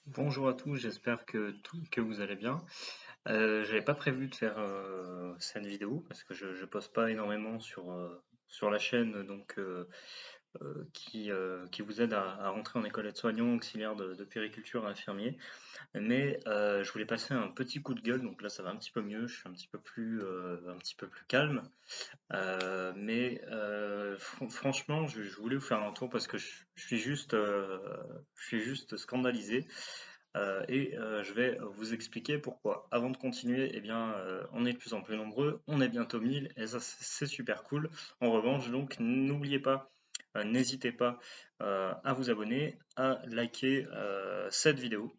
Bonjour à tous, j'espère que vous allez bien. J'avais pas prévu de faire cette vidéo parce que je poste pas énormément sur la chaîne qui vous aide à rentrer en école aide-soignant, auxiliaire de périculture, infirmier. Mais je voulais passer un petit coup de gueule, donc là ça va un petit peu mieux, je suis un petit peu plus calme. Franchement, je voulais vous faire un tour parce que je suis juste scandalisé. Je vais vous expliquer pourquoi. Avant de continuer, eh bien, on est de plus en plus nombreux, on est bientôt 1000 et ça c'est super cool. En revanche, donc n'oubliez pas, n'hésitez pas à vous abonner, à liker cette vidéo.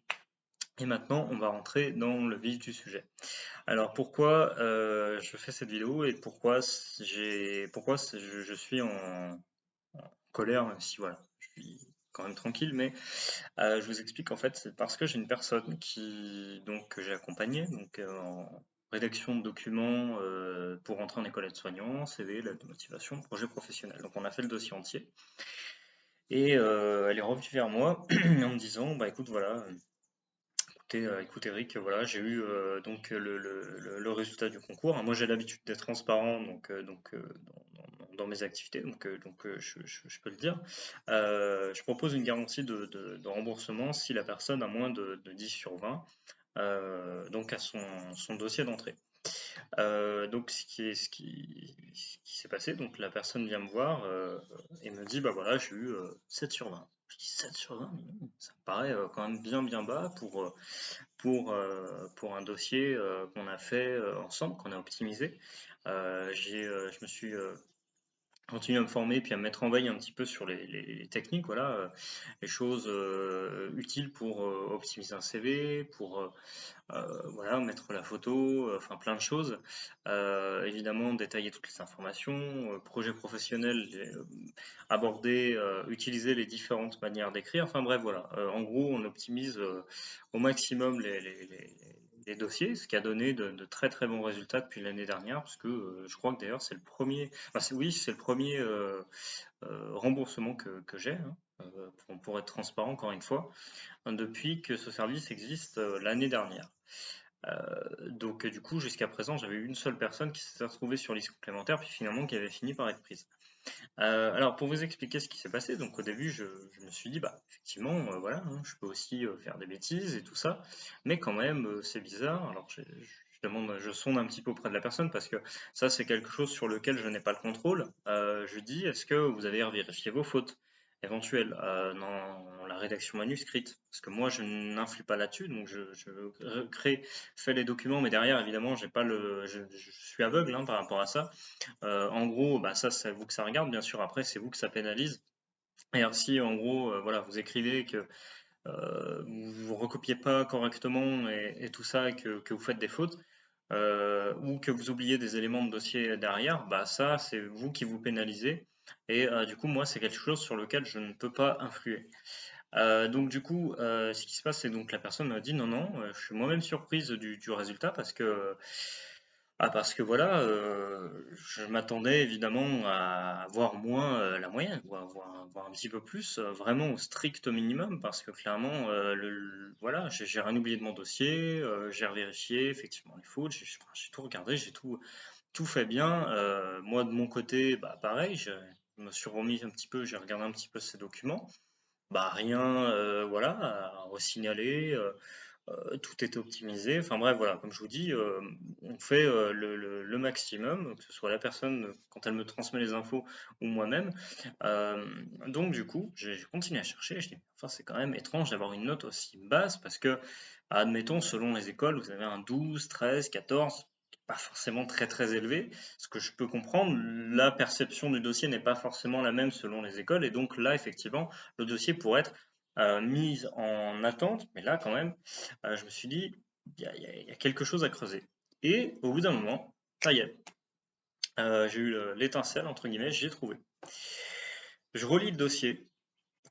Et maintenant, on va rentrer dans le vif du sujet. Alors pourquoi je fais cette vidéo et pourquoi je suis en colère, même si voilà, je suis quand même tranquille, mais je vous explique en fait, c'est parce que j'ai une personne que j'ai accompagnée en rédaction de documents pour rentrer en école aide-soignant, CV, lettre de motivation, projet professionnel. Donc on a fait le dossier entier et elle est revenue vers moi en me disant bah écoute voilà, écoute Eric, voilà j'ai eu le résultat du concours. Moi j'ai l'habitude d'être transparent dans mes activités je peux le dire. Je propose une garantie de remboursement si la personne a moins de 10 sur 20 donc à son dossier d'entrée. Donc ce qui s'est passé, donc la personne vient me voir et me dit bah voilà j'ai eu 7 sur 20. Je dis 7 sur 20, ça me paraît quand même bien bas pour un dossier qu'on a fait ensemble, qu'on a optimisé. Je me suis continuer à me former, puis à me mettre en veille un petit peu sur les techniques, voilà, les choses utiles pour optimiser un CV, pour voilà, mettre la photo, enfin plein de choses. Évidemment, détailler toutes les informations, projet professionnel, aborder, utiliser les différentes manières d'écrire. Enfin bref, voilà. En gros, on optimise au maximum les dossiers, ce qui a donné de très très bons résultats depuis l'année dernière, parce que je crois que d'ailleurs c'est le premier, enfin, oui, c'est le premier remboursement que j'ai, hein, pour être transparent encore une fois, hein, depuis que ce service existe l'année dernière. Du coup, jusqu'à présent, j'avais eu une seule personne qui s'était retrouvée sur liste complémentaire, puis finalement qui avait fini par être prise. Alors, pour vous expliquer ce qui s'est passé, donc au début, je me suis dit, bah, effectivement, voilà, hein, je peux aussi faire des bêtises et tout ça, mais quand même, c'est bizarre. Alors, je sonde un petit peu auprès de la personne parce que ça, c'est quelque chose sur lequel je n'ai pas le contrôle. Je dis, est-ce que vous avez vérifié vos fautes éventuelles dans la rédaction manuscrite? Parce que moi, je n'influe pas là-dessus, donc fais les documents, mais derrière, évidemment, j'ai pas je suis aveugle hein, par rapport à ça. En gros, bah, ça, c'est vous que ça regarde, bien sûr. Après, c'est vous que ça pénalise. Et alors, si en gros, voilà, vous écrivez que vous recopiez pas correctement et tout ça, et que vous faites des fautes, ou que vous oubliez des éléments de dossier derrière, bah ça, c'est vous qui vous pénalisez. Et du coup, moi, c'est quelque chose sur lequel je ne peux pas influer. Ce qui se passe, c'est donc la personne m'a dit non, non, je suis moi-même surprise du résultat parce que voilà, je m'attendais évidemment à avoir moins la moyenne, voir un petit peu plus, vraiment au strict minimum, parce que clairement, voilà, j'ai rien oublié de mon dossier, j'ai revérifié effectivement les fautes, j'ai tout regardé, tout fait bien. Moi de mon côté, bah pareil, je me suis remis un petit peu, j'ai regardé un petit peu ces documents, bah rien, voilà, à re-signaler. Tout est optimisé. Enfin bref, voilà, comme je vous dis, on fait le maximum, que ce soit la personne quand elle me transmet les infos ou moi-même. Euh, du coup, j'ai continué à chercher. Je dis, enfin, c'est quand même étrange d'avoir une note aussi basse parce que, admettons, selon les écoles, vous avez un 12, 13, 14, pas forcément très très élevé. Ce que je peux comprendre, la perception du dossier n'est pas forcément la même selon les écoles et donc là, effectivement, le dossier pourrait être mise en attente, mais là, quand même, je me suis dit, il y a quelque chose à creuser. Et au bout d'un moment, ça y est, j'ai eu l'étincelle, entre guillemets, j'ai trouvé. Je relis le dossier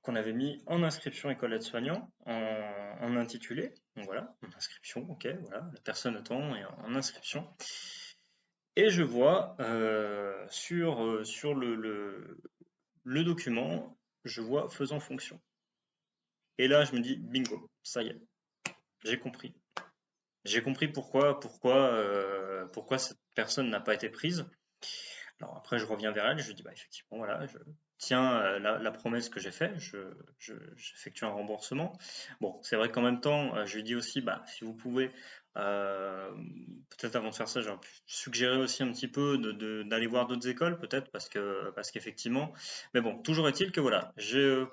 qu'on avait mis en inscription école aide-soignant, en intitulé. Donc voilà, en inscription, ok, voilà, la personne attend et en inscription. Et je vois sur le document, je vois faisant fonction. Et là, je me dis, bingo, ça y est, j'ai compris. J'ai compris pourquoi cette personne n'a pas été prise. Alors après, je reviens vers elle, je lui dis, bah, effectivement, voilà, je tiens la promesse que j'ai faite, j'effectue un remboursement. Bon, c'est vrai qu'en même temps, je lui dis aussi, bah, si vous pouvez, euh, peut-être avant de faire ça, j'aurais pu suggérer aussi un petit peu d'aller voir d'autres écoles, peut-être, parce qu'effectivement, mais bon, toujours est-il que voilà,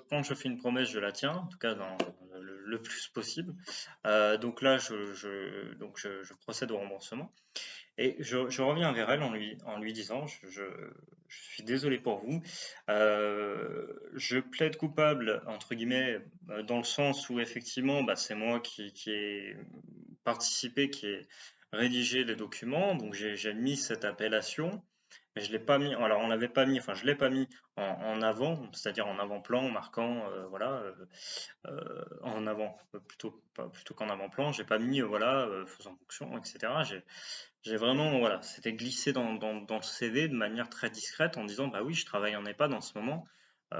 quand je fais une promesse, je la tiens, en tout cas dans le plus possible. Donc là, je procède au remboursement. Et je reviens vers elle en lui disant, je suis désolé pour vous, je plaide coupable, entre guillemets, dans le sens où effectivement, bah, c'est moi qui ai participé, qui ai rédigé les documents, donc j'ai mis cette appellation, mais je l'ai pas mis, alors on l'avait pas mis, enfin je l'ai pas mis en avant, c'est-à-dire en avant-plan, en marquant, voilà, en avant, plutôt qu'en avant-plan, j'ai pas mis, voilà, faisant fonction, etc. J'ai vraiment, voilà, c'était glissé dans le CV de manière très discrète en disant, bah oui, je travaille en EHPAD en ce moment.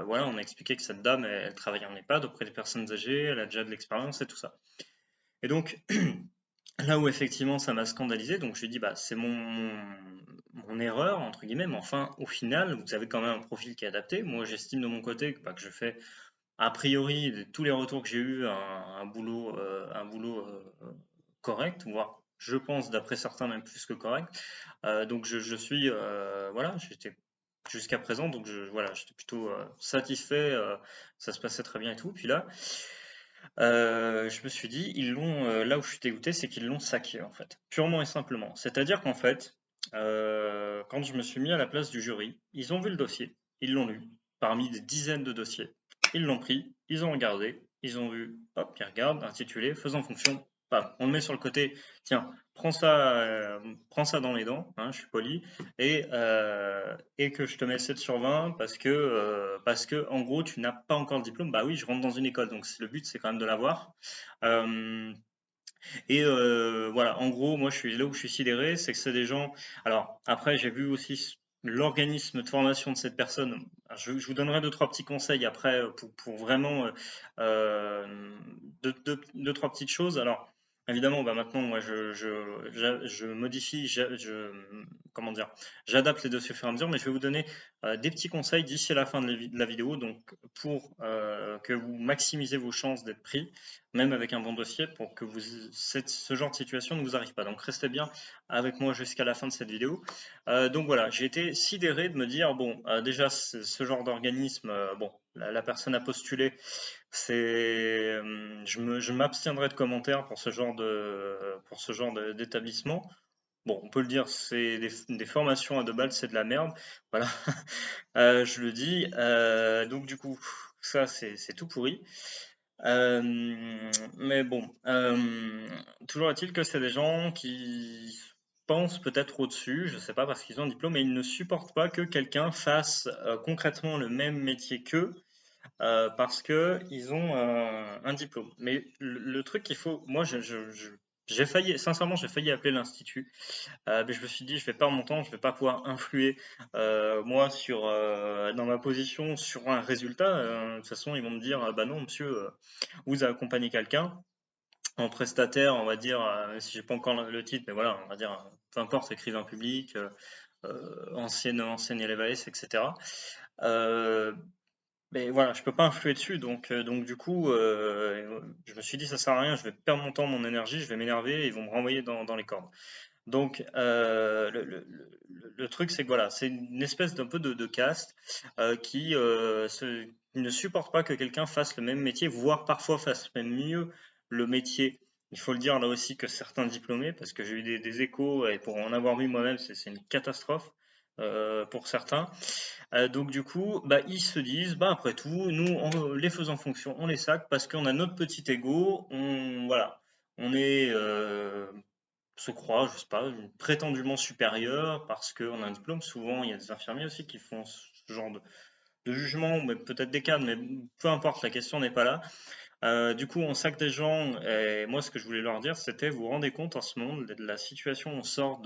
Voilà, on a expliqué que cette dame, elle travaille en EHPAD auprès des personnes âgées, elle a déjà de l'expérience et tout ça. Et donc, là où effectivement ça m'a scandalisé, donc je lui ai dit, bah c'est mon erreur, entre guillemets, mais enfin, au final, vous avez quand même un profil qui est adapté. Moi, j'estime de mon côté que je fais, a priori, de tous les retours que j'ai eus, un boulot correct, voire, je pense, d'après certains, même plus que correct. Donc je suis, voilà, j'étais jusqu'à présent, donc voilà, j'étais plutôt satisfait, ça se passait très bien et tout. Puis là, je me suis dit, là où je suis dégoûté, c'est qu'ils l'ont saqué en fait, purement et simplement. C'est-à-dire qu'en fait, quand je me suis mis à la place du jury, ils ont vu le dossier, ils l'ont lu, parmi des dizaines de dossiers. Ils l'ont pris, ils ont regardé, ils ont vu, hop, ils regardent, intitulé, faisant fonction, bam, on le met sur le côté, tiens, prends ça dans les dents, hein, je suis poli, et que je te mets 7 sur 20 parce que en gros, tu n'as pas encore le diplôme, bah oui, je rentre dans une école, donc le but, c'est quand même de l'avoir. Euh, voilà, en gros, moi, là où je suis sidéré, c'est que c'est des gens. Alors, après, j'ai vu aussi l'organisme de formation de cette personne. Je vous donnerai deux, trois petits conseils après pour vraiment deux, trois petites choses. Alors, évidemment, bah maintenant, moi, je modifie, comment dire, j'adapte les dossiers au fur et à mesure, mais je vais vous donner des petits conseils d'ici à la fin de la vidéo, donc pour que vous maximisez vos chances d'être pris même avec un bon dossier, pour que ce genre de situation ne vous arrive pas. Donc restez bien avec moi jusqu'à la fin de cette vidéo. Donc voilà, j'ai été sidéré de me dire, bon, déjà ce genre d'organisme, bon, la personne a postulé, je m'abstiendrai de commentaires pour ce genre d'établissement. Bon, on peut le dire, c'est des formations à deux balles, c'est de la merde. Voilà, je le dis. Donc du coup, ça c'est tout pourri. Mais bon, toujours est-il que c'est des gens qui pensent peut-être au-dessus, je sais pas, parce qu'ils ont un diplôme, et ils ne supportent pas que quelqu'un fasse concrètement le même métier qu'eux, parce que ils ont un diplôme. Mais le truc qu'il faut, moi, j'ai failli, sincèrement, j'ai failli appeler l'institut. Mais je me suis dit, je vais perdre mon temps, je vais pas pouvoir influer moi dans ma position sur un résultat. De toute façon, ils vont me dire, bah non, monsieur, vous accompagnez quelqu'un en prestataire, on va dire, si j'ai pas encore le titre, mais voilà, on va dire, peu importe, écrivain public, ancienne élève AS, etc. Euh, mais voilà, je peux pas influer dessus, donc du coup, je me suis dit ça sert à rien, je vais perdre mon temps, mon énergie, je vais m'énerver, et ils vont me renvoyer dans les cordes. Donc le truc c'est que voilà, c'est une espèce d'un peu de caste qui ne supporte pas que quelqu'un fasse le même métier, voire parfois fasse même mieux le métier. Il faut le dire là aussi que certains diplômés, parce que j'ai eu des échos et pour en avoir vu moi-même, c'est une catastrophe pour certains. Donc du coup, bah, ils se disent, bah, après tout, nous, les faisant fonction, on les sac parce qu'on a notre petit ego, voilà, on se croit, je sais pas, prétendument supérieur parce qu'on a un diplôme. Souvent, il y a des infirmiers aussi qui font ce genre de jugement, mais peut-être des cadres, mais peu importe, la question n'est pas là. Du coup, on sac des gens, et moi, ce que je voulais leur dire, c'était, vous vous rendez compte en ce moment de la situation, on sort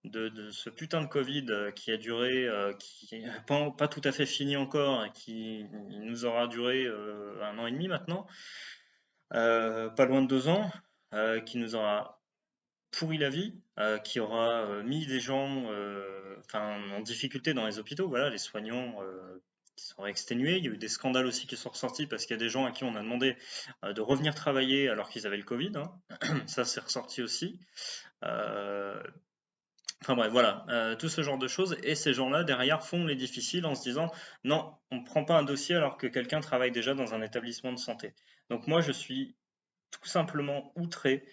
de ce putain de Covid qui a duré, qui n'est pas tout à fait fini encore, et qui nous aura duré 1 an et demi maintenant, pas loin de 2 ans, qui nous aura pourri la vie, qui aura mis des gens enfin, en difficulté dans les hôpitaux. Voilà, les soignants qui sont exténués. Il y a eu des scandales aussi qui sont ressortis parce qu'il y a des gens à qui on a demandé de revenir travailler alors qu'ils avaient le Covid, hein. Ça, c'est ressorti aussi. Euh, Enfin bref, voilà, tout ce genre de choses. Et ces gens-là, derrière, font les difficiles en se disant, non, on ne prend pas un dossier alors que quelqu'un travaille déjà dans un établissement de santé. Donc moi, je suis tout simplement outré,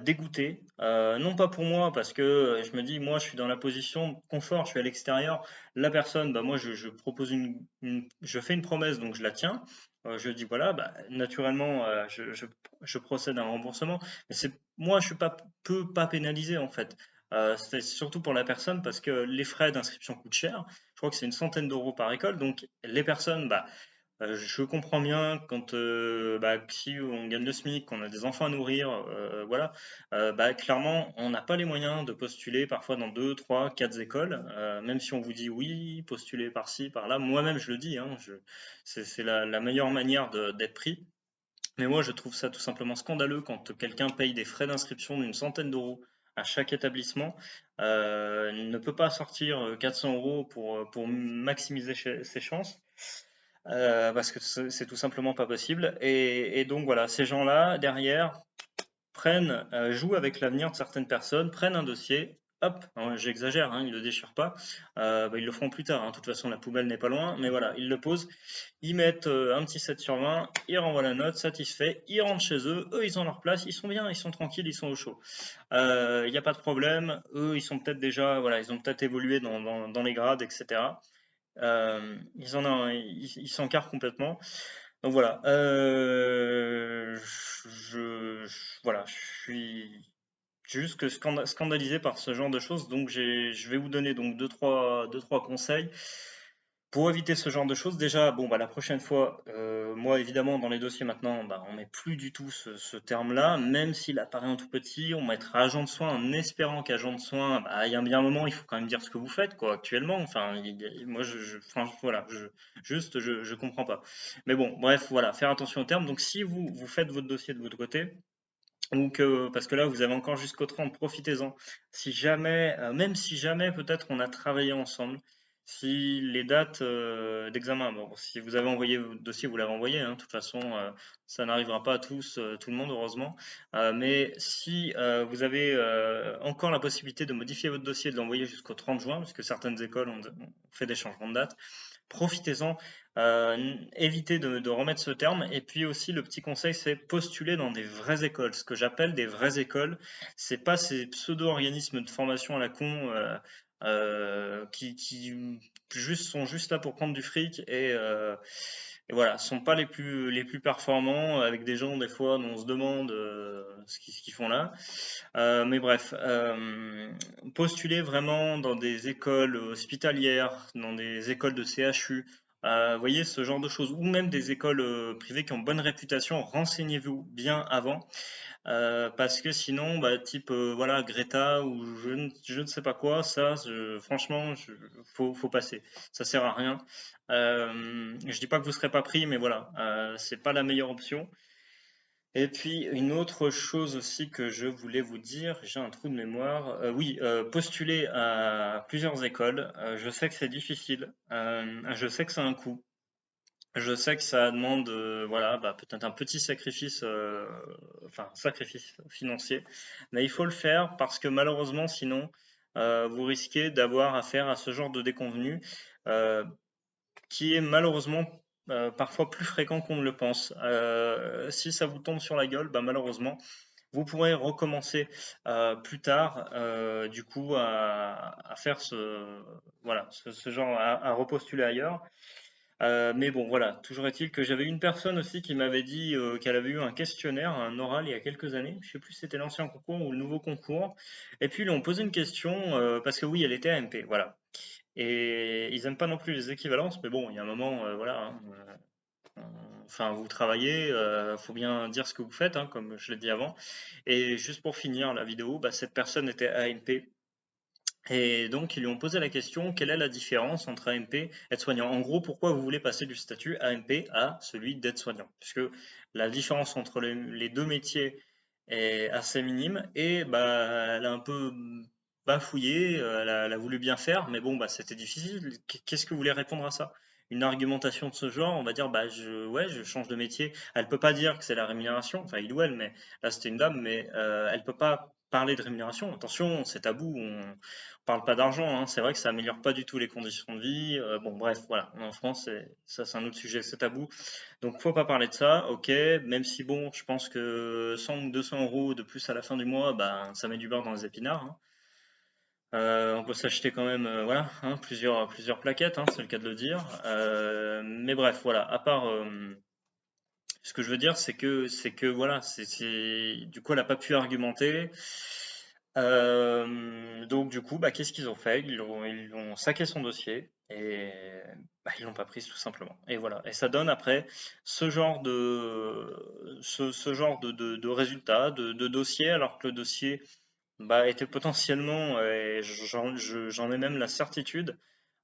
dégoûté. Non pas pour moi, parce que je me dis, moi, je suis dans la position de confort, je suis à l'extérieur. La personne, bah, moi, je propose je fais une promesse, donc je la tiens. Je dis, voilà, bah, naturellement, je procède à un remboursement. Mais moi, je suis peux pas pénalisé, en fait. C'est surtout pour la personne parce que les frais d'inscription coûtent cher. Je crois que c'est une centaine d'euros par école. Donc, les personnes, bah, je comprends bien quand bah, si on gagne le SMIC, qu'on a des enfants à nourrir, voilà, bah, clairement, on n'a pas les moyens de postuler parfois dans 2, 3, 4 écoles, même si on vous dit oui, postuler par-ci, par-là. Moi-même, je le dis, hein, c'est la meilleure manière d'être pris. Mais moi, je trouve ça tout simplement scandaleux quand quelqu'un paye des frais d'inscription d'une centaine d'euros à chaque établissement, ne peut pas sortir 400 euros pour maximiser ses chances. Parce que c'est tout simplement pas possible. Et donc voilà, ces gens-là, derrière, jouent avec l'avenir de certaines personnes, prennent un dossier, hop, hein, j'exagère, hein, ils le déchirent pas, bah, ils le feront plus tard, hein, de toute façon la poubelle n'est pas loin, mais voilà, ils le posent, ils mettent un petit 7 sur 20, ils renvoient la note, satisfait, ils rentrent chez eux ils ont leur place, ils sont bien, ils sont tranquilles, ils sont au chaud. Il n'y a pas de problème, eux ils sont peut-être déjà, voilà, ils ont peut-être évolué dans les grades, etc. Ils s'encarrent complètement. Donc voilà, voilà, je suis juste que scandalisé par ce genre de choses. Donc je vais vous donner donc deux, trois conseils pour éviter ce genre de choses. Déjà, bon, bah, la prochaine fois, moi, évidemment, dans les dossiers maintenant, bah, on met plus du tout ce terme-là, même s'il apparaît en tout petit, on mettra agent de soins en espérant qu'agent de soins, bah, il y a bien un moment, il faut quand même dire ce que vous faites, quoi, actuellement. Enfin, moi, franchement, voilà, je comprends pas. Mais bon, bref, voilà, faire attention aux termes. Donc, si vous faites votre dossier de votre côté, donc, parce que là, vous avez encore jusqu'au 30, profitez-en. Si jamais, même si jamais peut-être on a travaillé ensemble, si les dates d'examen, bon, si vous avez envoyé votre dossier, vous l'avez envoyé, hein, de toute façon, ça n'arrivera pas à tous, tout le monde, heureusement. Mais si vous avez encore la possibilité de modifier votre dossier et de l'envoyer jusqu'au 30 juin, parce que certaines écoles ont fait des changements de date, profitez-en, évitez de remettre ce terme. Et puis aussi, le petit conseil, c'est postuler dans des vraies écoles. Ce que j'appelle des vraies écoles, c'est pas ces pseudo-organismes de formation à la con qui sont juste là pour prendre du fric et voilà, sont pas les plus performants avec des gens des fois dont on se demande ce qu'ils font là. Mais bref, postuler vraiment dans des écoles hospitalières, dans des écoles de CHU, vous voyez, ce genre de choses, ou même des écoles privées qui ont bonne réputation, renseignez-vous bien avant, parce que sinon, bah, type voilà, Greta ou je ne sais pas quoi, franchement, faut passer. Ça sert à rien. Je dis pas que vous serez pas pris, mais voilà, c'est pas la meilleure option. Et puis une autre chose aussi que je voulais vous dire, j'ai un trou de mémoire. Oui, postuler à plusieurs écoles. Je sais que c'est difficile. Je sais que c'est un coût. Je sais que ça demande, voilà, bah, peut-être un petit sacrifice, enfin un sacrifice financier, mais il faut le faire parce que malheureusement, sinon, vous risquez d'avoir affaire à ce genre de déconvenu. Euh, qui est malheureusement parfois plus fréquent qu'on ne le pense. Si ça vous tombe sur la gueule, bah, malheureusement, vous pourrez recommencer plus tard, du coup, à faire voilà, ce genre, à repostuler ailleurs. Mais bon, voilà, toujours est-il que j'avais une personne aussi qui m'avait dit qu'elle avait eu un questionnaire, un oral il y a quelques années. Je sais plus si c'était l'ancien concours ou le nouveau concours. Et puis ils lui ont posé une question parce que oui, elle était AMP, voilà. Et ils aiment pas non plus les équivalences, mais bon, il y a un moment, voilà, hein, enfin, vous travaillez, faut bien dire ce que vous faites, hein, comme je l'ai dit avant. Et juste pour finir la vidéo, bah, cette personne était AMP Et donc, ils lui ont posé la question, quelle est la différence entre AMP et aide-soignant? En gros, pourquoi vous voulez passer du statut AMP à celui d'aide-soignant? Puisque la différence entre les deux métiers est assez minime et bah, elle a un peu bafouillé, elle a voulu bien faire, mais bon, bah, c'était difficile. Qu'est-ce que vous voulez répondre à ça? Une argumentation de ce genre, on va dire, bah, ouais, je change de métier. Elle peut pas dire que c'est la rémunération, enfin, il ou elle, mais là, c'était une dame, mais elle peut pas parler de rémunération. Attention, c'est tabou, on parle pas d'argent, hein. C'est vrai que ça améliore pas du tout les conditions de vie. Bon, bref, voilà. En France, ça, c'est un autre sujet, c'est tabou. Donc, faut pas parler de ça, ok. Même si, bon, je pense que 100 ou 200 euros de plus à la fin du mois, ben, ça met du beurre dans les épinards, hein. On peut s'acheter quand même, voilà, hein, plusieurs plaquettes, hein, c'est le cas de le dire. Mais bref, voilà. À part, ce que je veux dire, c'est que voilà, du coup, elle n'a pas pu argumenter. Donc du coup, bah, qu'est-ce qu'ils ont fait? Ils ont saqué son dossier et bah, ils l'ont pas prise tout simplement. Et voilà. Et ça donne après ce genre de résultats, de dossier, alors que le dossier bah, était potentiellement, et j'en ai même la certitude,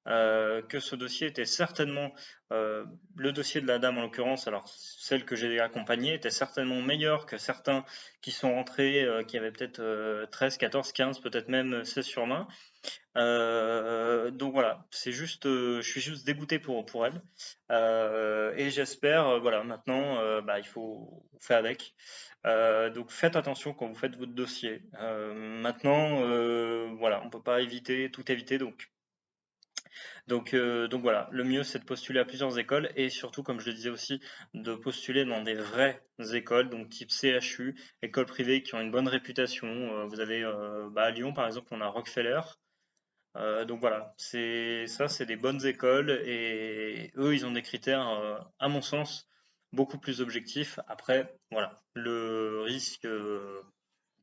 que ce dossier était certainement, le dossier de la dame en l'occurrence, alors celle que j'ai accompagnée, était certainement meilleur que certains qui sont rentrés, qui avaient peut-être 13, 14, 15, peut-être même 16 sur main. Donc voilà, je suis juste dégoûté pour elle. Et j'espère, voilà, maintenant, bah, il faut faire avec. Donc faites attention quand vous faites votre dossier. Maintenant, voilà, on peut pas tout éviter, donc voilà, le mieux c'est de postuler à plusieurs écoles et surtout, comme je le disais aussi, de postuler dans des vraies écoles, donc type CHU, écoles privées qui ont une bonne réputation. Vous avez bah, à Lyon par exemple, on a Rockefeller. Donc voilà, c'est des bonnes écoles et eux ils ont des critères, à mon sens, beaucoup plus objectifs. Après, voilà, le risque,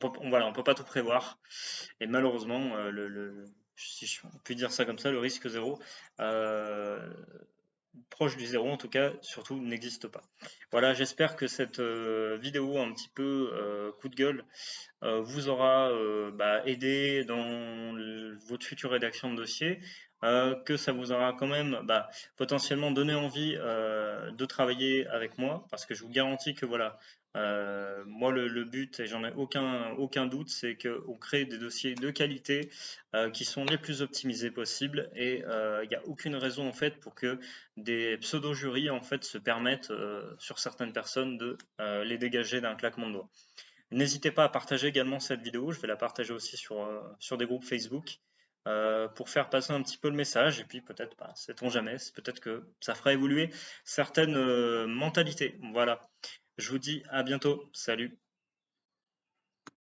voilà, on peut pas tout prévoir. Et malheureusement, si je puis dire ça comme ça, le risque zéro, euh, proche du zéro en tout cas, surtout n'existe pas. Voilà, j'espère que cette vidéo un petit peu coup de gueule vous aura bah, aidé dans votre future rédaction de dossier, que ça vous aura quand même bah, potentiellement donné envie de travailler avec moi, parce que je vous garantis que voilà, moi le but, et j'en ai aucun doute, c'est qu'on crée des dossiers de qualité qui sont les plus optimisés possibles, et il n'y a aucune raison en fait pour que des pseudo-jurys en fait se permettent sur certaines personnes de les dégager d'un claquement de doigts. N'hésitez pas à partager également cette vidéo, je vais la partager aussi sur des groupes Facebook pour faire passer un petit peu le message et puis peut-être, bah, sait-on jamais, peut-être que ça fera évoluer certaines mentalités. Voilà, je vous dis à bientôt, salut.